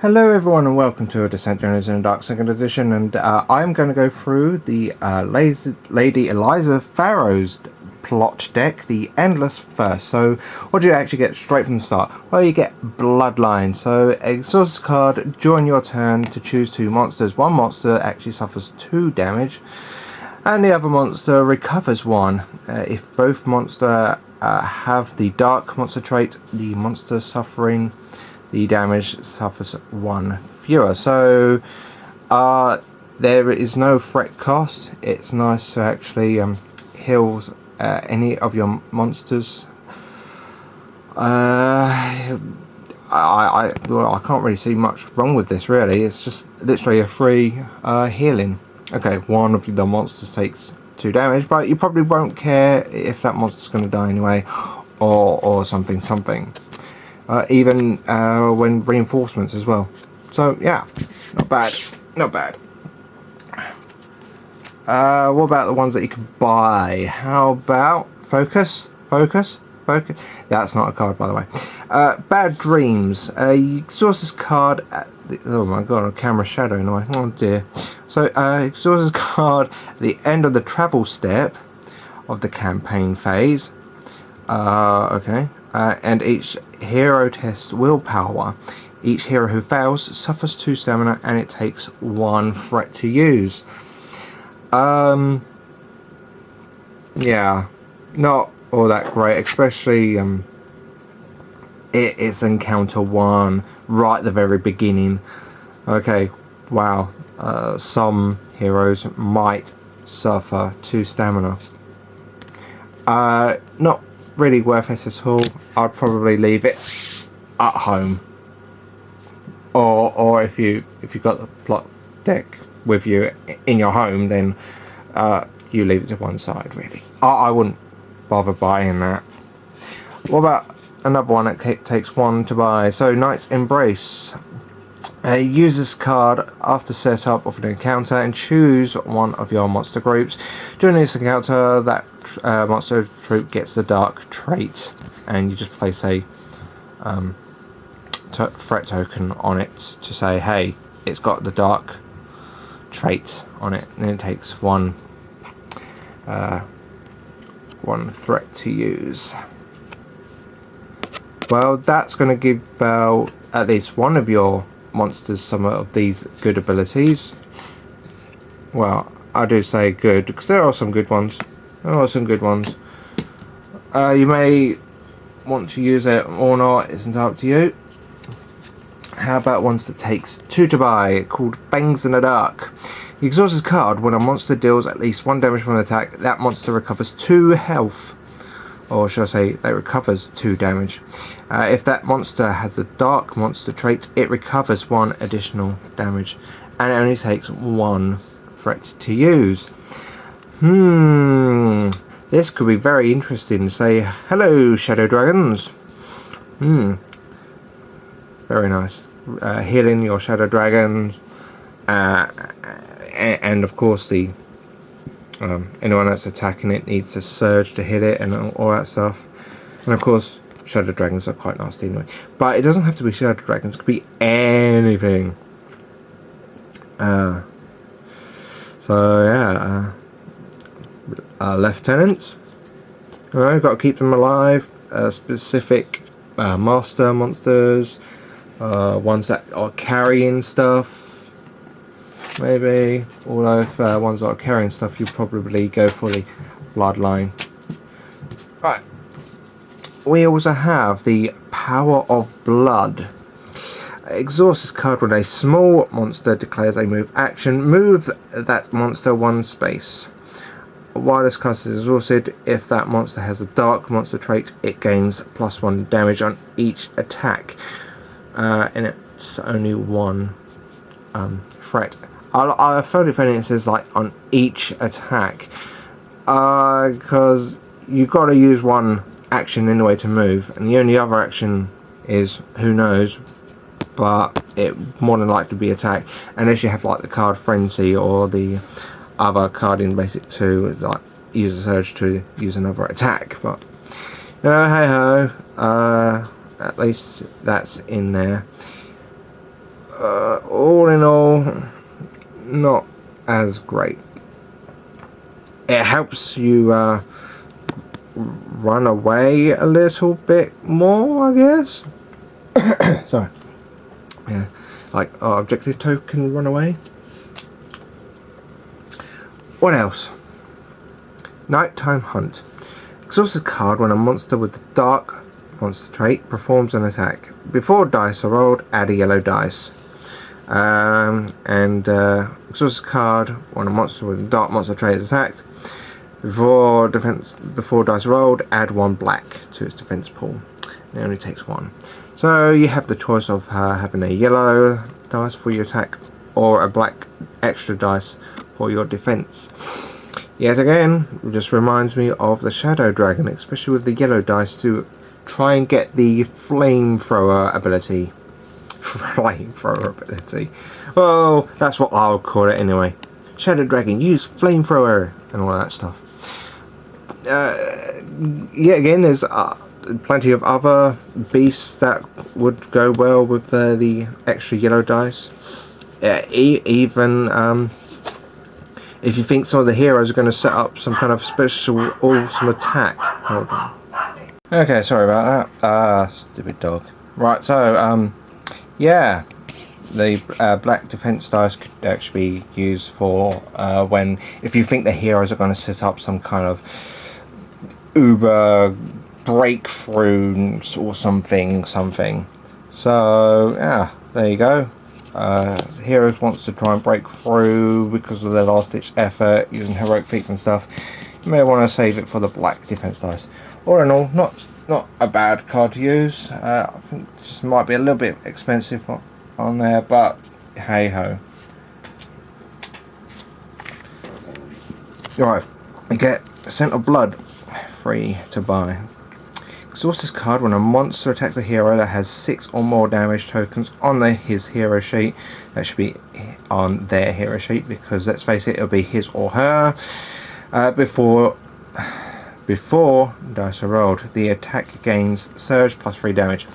Hello everyone and welcome to a Descent Journeys in the Dark 2nd edition, and I'm going to go through the Lady Eliza Farrow's plot deck, the Endless First. So what do you actually get straight from the start? Well, you get Bloodlines. So exhaust card during your turn to choose two monsters. One monster actually suffers 2 damage and the other monster recovers 1. If both monsters have the Dark monster trait, the monster suffering the damage suffers 1 fewer. So there is no threat cost. It's nice to actually heal any of your monsters. I can't really see much wrong with this, really. It's just literally a free healing. Okay, one of the monsters takes 2 damage, but you probably won't care if that monster's going to die anyway, or something. Even when reinforcements as well. So yeah, not bad. What about the ones that you can buy? How about Focus? That's not a card, by the way. Bad Dreams. You exhaust this card at the, oh my god, a camera shadow now. Oh dear. So exhaust this card at the end of the travel step of the campaign phase. Okay. And each hero tests willpower. Each hero who fails suffers 2 stamina and it takes 1 threat to use. Yeah, not all that great, especially it's encounter 1 right at the very beginning. Okay, wow. Some heroes might suffer 2 stamina. Not really worth it at all. I'd probably leave it at home, or if you got the plot deck with you in your home, then you leave it to one side. Really, I wouldn't bother buying that. What about another one that takes 1 to buy? So Knight's Embrace. Use this card after setup of an encounter and choose one of your monster groups. During this encounter, that monster troop gets the Dark trait, and you just place a threat token on it to say, hey, it's got the Dark trait on it, and it takes 1 threat to use. Well, that's going to give at least one of your monsters some of these good abilities. Well, I do say good because there are some good ones. You may want to use it or not, it's entirely up to you. How about ones that takes 2 to buy, called Fangs in the Dark. You exhaust this card when a monster deals at least 1 damage from an attack. That monster recovers 2 health. Or should I say, it recovers 2 damage. If that monster has a Dark monster trait, it recovers 1 additional damage. And it only takes 1 threat to use. This could be very interesting. Say, hello, Shadow Dragons. Very nice. Healing your Shadow Dragons. And of course the anyone that's attacking it needs a surge to hit it and all that stuff. And of course Shadow Dragons are quite nasty anyway, but it doesn't have to be Shadow Dragons, it could be anything. So yeah, lieutenants, got to keep them alive. Specific master monsters, ones that are carrying stuff. Maybe, although if ones that are carrying stuff, you probably go for the Bloodline. Right, we also have the Power of Blood. Exhaust this card when a small monster declares a move action. Move that monster 1 space. While this card is exhausted, if that monster has a Dark monster trait, it gains +1 damage on each attack. And it's only 1 threat. I found it funny it says like on each attack, because you've got to use 1 action anyway to move, and the only other action is who knows, but it more than likely be attack, unless you have like the card Frenzy or the other card in Basic 2, like use a surge to use another attack. But hey ho, at least that's in there. all in all, not as great. It helps you run away a little bit more, I guess. Sorry. Yeah, like our objective token run away. What else? Nighttime Hunt. Exhaust this card when a monster with the dark monster trait performs an attack. Before dice are rolled, add a yellow dice. Exhaust this card when a monster with the dark monster trait is attacked. Before dice are rolled, add 1 black to its defense pool. It only takes 1. So you have the choice of having a yellow dice for your attack or a black extra dice for your defense. Yet again, it just reminds me of the Shadow Dragon, especially with the yellow dice to try and get the flamethrower ability. Well, that's what I'll call it anyway. Shadow Dragon, use flamethrower and all that stuff. Yet again, there's plenty of other beasts that would go well with the extra yellow dice. Even if you think some of the heroes are going to set up some kind of special awesome attack. Hold on. Okay, sorry about that. Stupid dog. Right, so yeah, the black defense dice could actually be used for if you think the heroes are going to set up some kind of uber breakthrough or something. So yeah, there you go. Heroes wants to try and break through because of their last ditch effort using heroic feats and stuff. You may want to save it for the black defense dice. All in all, not a bad card to use. I think this might be a little bit expensive on there, but hey ho. Alright, you get Scent of Blood free to buy. Exhaust this card when a monster attacks a hero that has 6 or more damage tokens on his hero sheet. That should be on their hero sheet because, let's face it, it'll be his or her. Before dice are rolled, the attack gains surge plus 3 damage.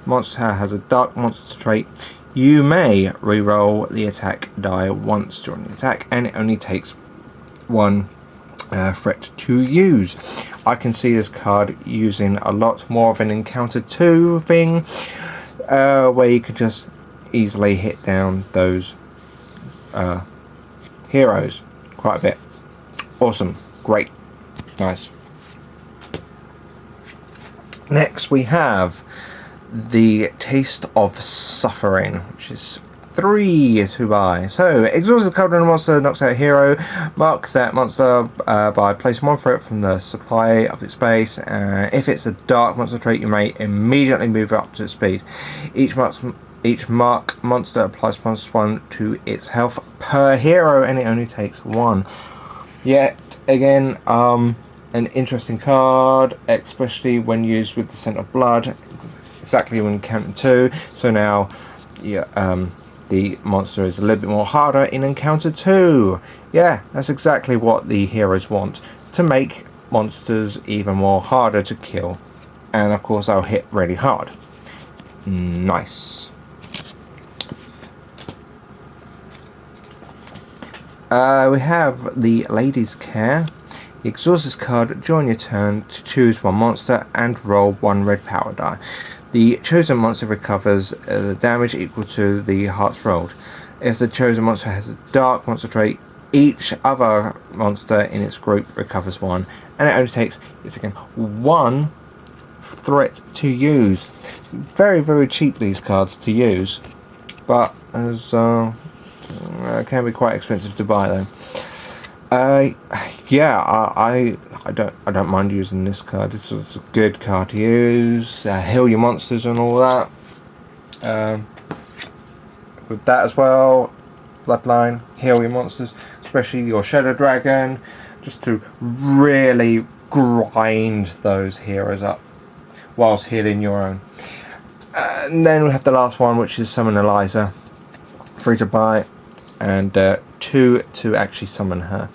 Monster has a dark monster trait. You may re-roll the attack die once during the attack, and it only takes 1 threat to use. I can see this card using a lot more of an encounter 2 thing, where you could just easily hit down those heroes quite a bit. Awesome, great, nice. Next we have the Taste of Suffering, which is 3 to buy. So, exhaust the card when a monster knocks out a hero. Mark that monster by placing 1 threat from the supply of its base. If it's a dark monster trait, you may immediately move up to its speed. Each mark monster applies +1 to its health per hero, and it only takes 1. Yet again, an interesting card, especially when used with the Scent of Blood. Exactly when counting 2. So now, yeah, the monster is a little bit more harder in encounter 2. Yeah, that's exactly what the heroes want, to make monsters even more harder to kill. And of course, they'll hit really hard. Nice. We have the Lady's Care. You exhaust this card during your turn to choose 1 monster and roll 1 red power die. The chosen monster recovers the damage equal to the hearts rolled. If the chosen monster has a dark monster trait, each other monster in its group recovers 1, and it only takes, it's again, 1 threat to use. Very, very cheap, these cards to use, but as can be quite expensive to buy though. Yeah, I don't mind using this card. This is a good card to use. Heal your monsters and all that. With that as well, Bloodline, heal your monsters, especially your Shadow Dragon, just to really grind those heroes up whilst healing your own. And then we have the last one, which is Summon Eliza, free to buy, and 2 to actually summon her.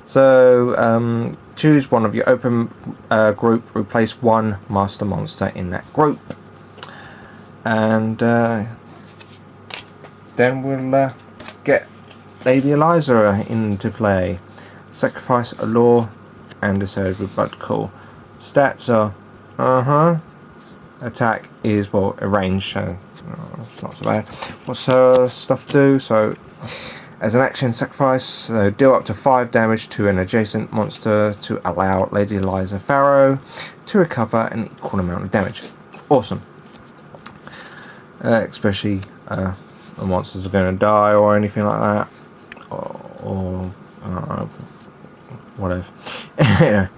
So choose one of your open group, replace 1 master monster in that group, and then we'll get Lady Eliza into play. Sacrifice, Allure, and a surge with Blood Call. Stats are attack is, well, a range, so it's not so bad. What's her stuff do? So as an action, sacrifice, so deal up to 5 damage to an adjacent monster to allow Lady Eliza Farrow to recover an equal amount of damage. Awesome. Especially the monsters are going to die or anything like that, or whatever.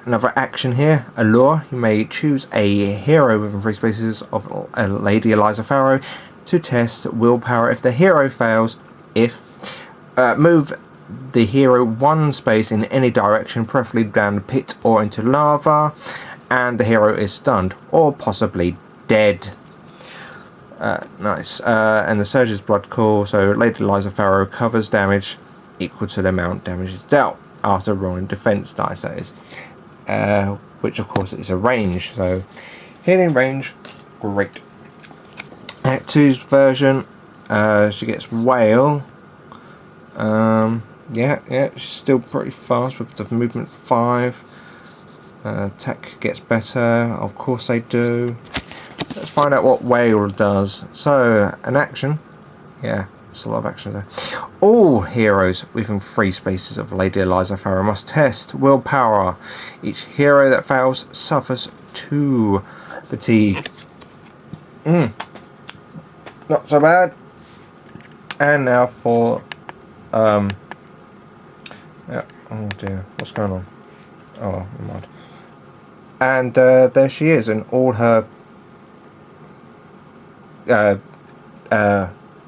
Another action here, Allure. You may choose a hero within 3 spaces of Lady Eliza Farrow to test willpower. If the hero fails, move the hero 1 space in any direction, preferably down the pit or into lava, and the hero is stunned or possibly dead. Nice. And the surge is Blood Call, so Lady Eliza Farrow covers damage equal to the amount damage is dealt after rolling defense dice, that is. Which of course is a range, so healing range, great. Act 2's version, she gets Whale. Yeah, she's still pretty fast with the movement 5. Attack gets better, of course they do. Let's find out what Whale does. So, an action. Yeah, there's a lot of action there. All heroes within 3 spaces of Lady Eliza Farrow must test willpower. Each hero that fails suffers 2 fatigue. Not so bad. And now for yeah. Oh dear, what's going on? Oh, never mind. And there she is, in all her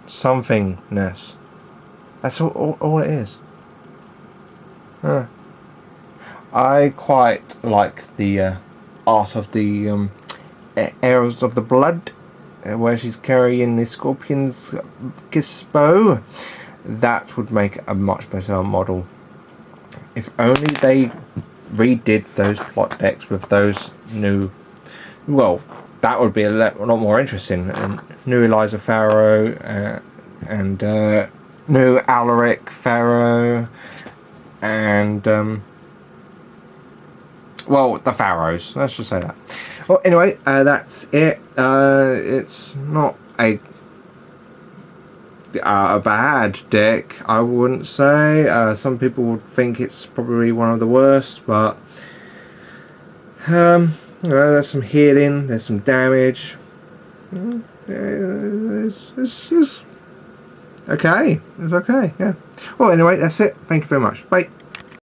somethingness. That's all it is. I quite like the art of the Heirs of the Blood, where she's carrying the Scorpion's bow. That would make a much better model. If only they redid those plot decks with those new, well, that would be a lot more interesting. And new Eliza Farrow and new Alaric Farrow and well, the Farrows. Let's just say that. Well, anyway, that's it. It's not a bad deck, I wouldn't say. Some people would think it's probably one of the worst, but you know, there's some healing, there's some damage. It's okay. It's okay, yeah. Well, anyway, that's it. Thank you very much. Bye.